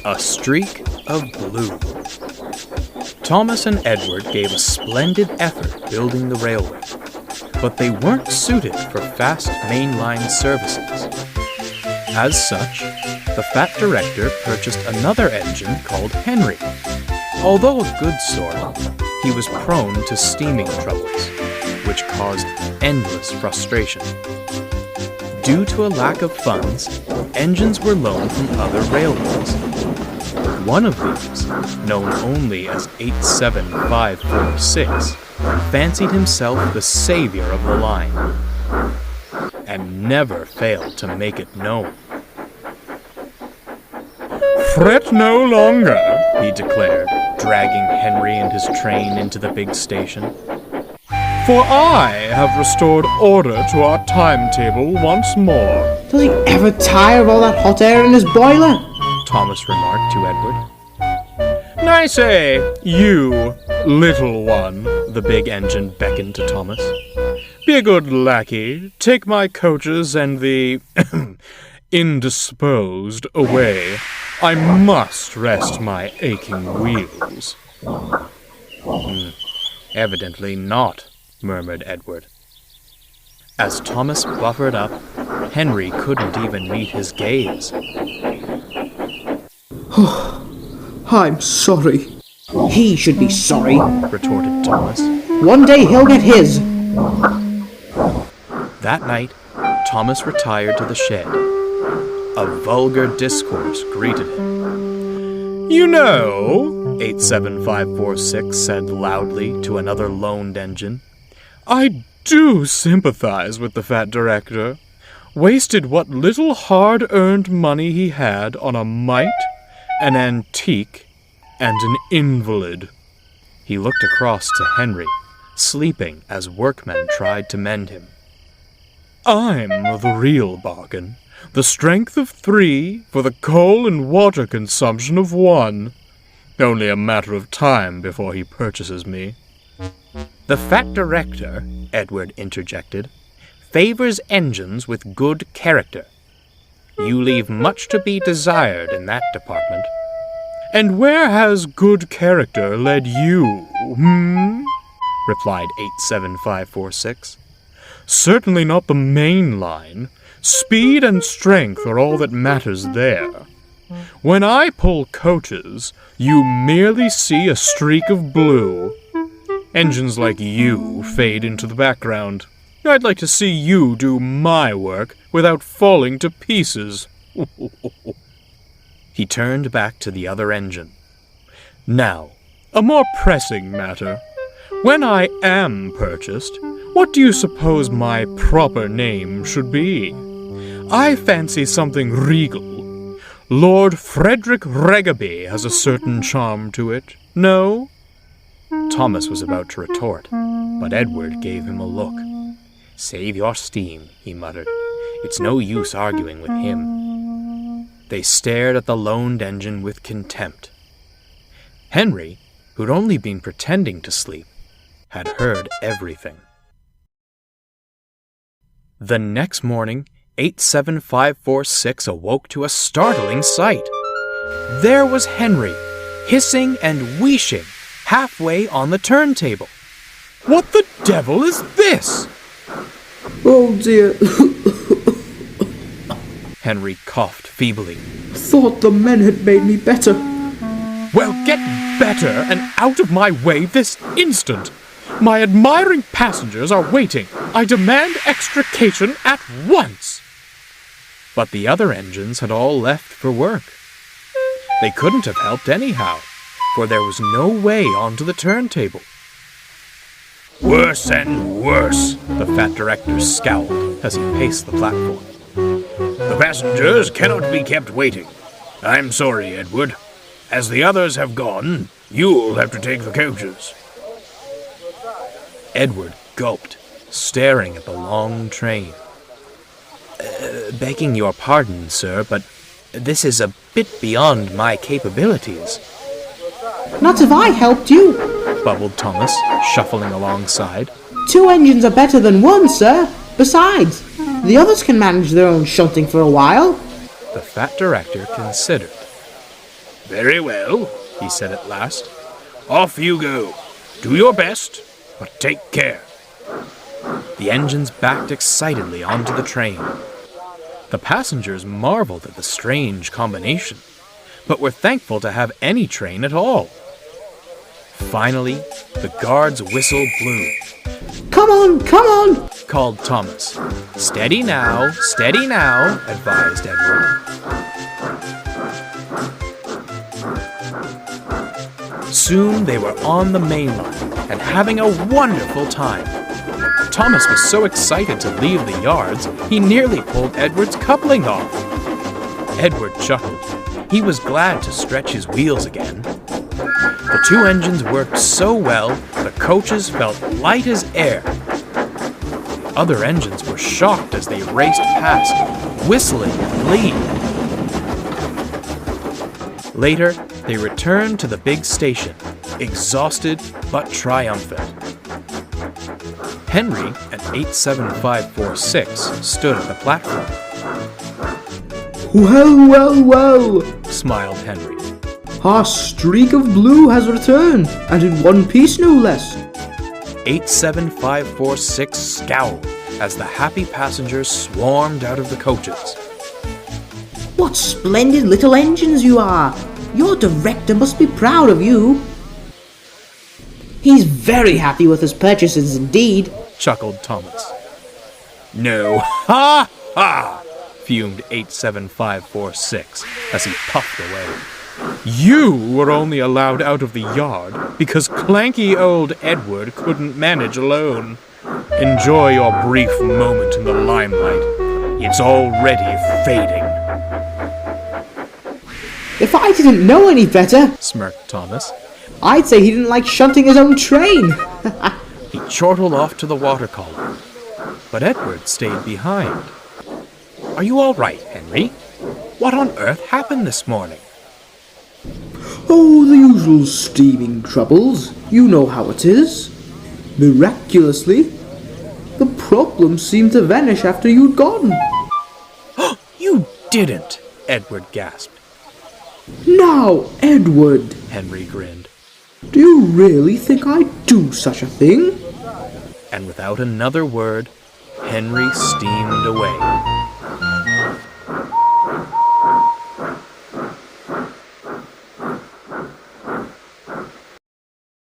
A streak of blue. Thomas and Edward gave a splendid effort building the railway, but they weren't suited for fast mainline services. As such, the Fat Director purchased another engine called Henry. Although a good sort, he was prone to steaming troubles, which caused endless frustration. Due to a lack of funds, engines were loaned from other railroads. One of these, known only as 87546, fancied himself the savior of the line, and never failed to make it known. "Fret no longer," he declared, dragging Henry and his train into the big station. "For I have restored order to our timetable once more." "Does he ever tire of all that hot air in his boiler?" Thomas remarked to Edward. "I say, you, little one," the big engine beckoned to Thomas. "Be a good lackey, take my coaches and the indisposed away. I must rest my aching wheels." Evidently not," murmured Edward. As Thomas buffered up, Henry couldn't even meet his gaze. "I'm sorry." "He should be sorry," retorted Thomas. "One day he'll get his." That night, Thomas retired to the shed. A vulgar discourse greeted him. "You know," 87546 said loudly to another loaned engine, "I do sympathize with the Fat Director. Wasted what little hard-earned money he had on a mite, an antique, and an invalid." He looked across to Henry, sleeping as workmen tried to mend him. "I'm the real bargain. The strength of 3 for the coal and water consumption of 1. Only a matter of time before he purchases me." "The Fat Director," Edward interjected, "favors engines with good character. You leave much to be desired in that department." "And where has good character led you, replied 87546. "Certainly not the main line. Speed and strength are all that matters there. When I pull coaches, you merely see a streak of blue. Engines like you fade into the background. I'd like to see you do my work without falling to pieces." He turned back to the other engine. "Now, a more pressing matter. When I am purchased, what do you suppose my proper name should be? I fancy something regal. Lord Frederick Regaby has a certain charm to it. No?" Thomas was about to retort, but Edward gave him a look. "Save your steam," he muttered. "It's no use arguing with him." They stared at the loaned engine with contempt. Henry, who'd only been pretending to sleep, had heard everything. The next morning, 87546 awoke to a startling sight. There was Henry, hissing and wheeshing, halfway on the turntable. "What the devil is this?" "Oh dear," Henry coughed feebly. "Thought the men had made me better." "Well, get better and out of my way this instant. My admiring passengers are waiting. I demand extrication at once." But the other engines had all left for work. They couldn't have helped anyhow, for there was no way onto the turntable. "Worse and worse," the Fat Director scowled as he paced the platform. "The passengers cannot be kept waiting. I'm sorry, Edward. As the others have gone, you'll have to take the coaches." Edward gulped, staring at the long train. "Begging your pardon, sir, but this is a bit beyond my capabilities." "Not if I helped you," bubbled Thomas, shuffling alongside. "2 engines are better than 1, sir. Besides, the others can manage their own shunting for a while." The Fat Director considered. Very well, he said at last. Off you go. Do your best, but take care. The engines backed excitedly onto the train. The passengers marveled at the strange combination, but were thankful to have any train at all. Finally, the guard's whistle blew. Come on, called Thomas. Steady now, advised Edward. Soon they were on the main line and having a wonderful time. Thomas was so excited to leave the yards, he nearly pulled Edward's coupling off. Edward chuckled. He was glad to stretch his wheels again. The two engines worked so well, the coaches felt light as air. The other engines were shocked as they raced past, whistling with glee. Later, they returned to the big station, exhausted but triumphant. Henry and 87546 stood at the platform. Well, smiled Henry. Our streak of blue has returned, and in one piece no less. 87546 scowled as the happy passengers swarmed out of the coaches. What splendid little engines you are! Your director must be proud of you. He's very happy with his purchases indeed, chuckled Thomas. No, ha ha, fumed 87546 as he puffed away. You were only allowed out of the yard because clanky old Edward couldn't manage alone. Enjoy your brief moment in the limelight. It's already fading. If I didn't know any better, smirked Thomas, I'd say he didn't like shunting his own train. He chortled off to the water column, but Edward stayed behind. Are you all right, Henry? What on earth happened this morning? Oh, the usual steaming troubles. You know how it is. Miraculously, the problem seemed to vanish after you'd gone. You didn't, Edward gasped. Now, Edward, Henry grinned. Do you really think I'd do such a thing? And without another word, Henry steamed away.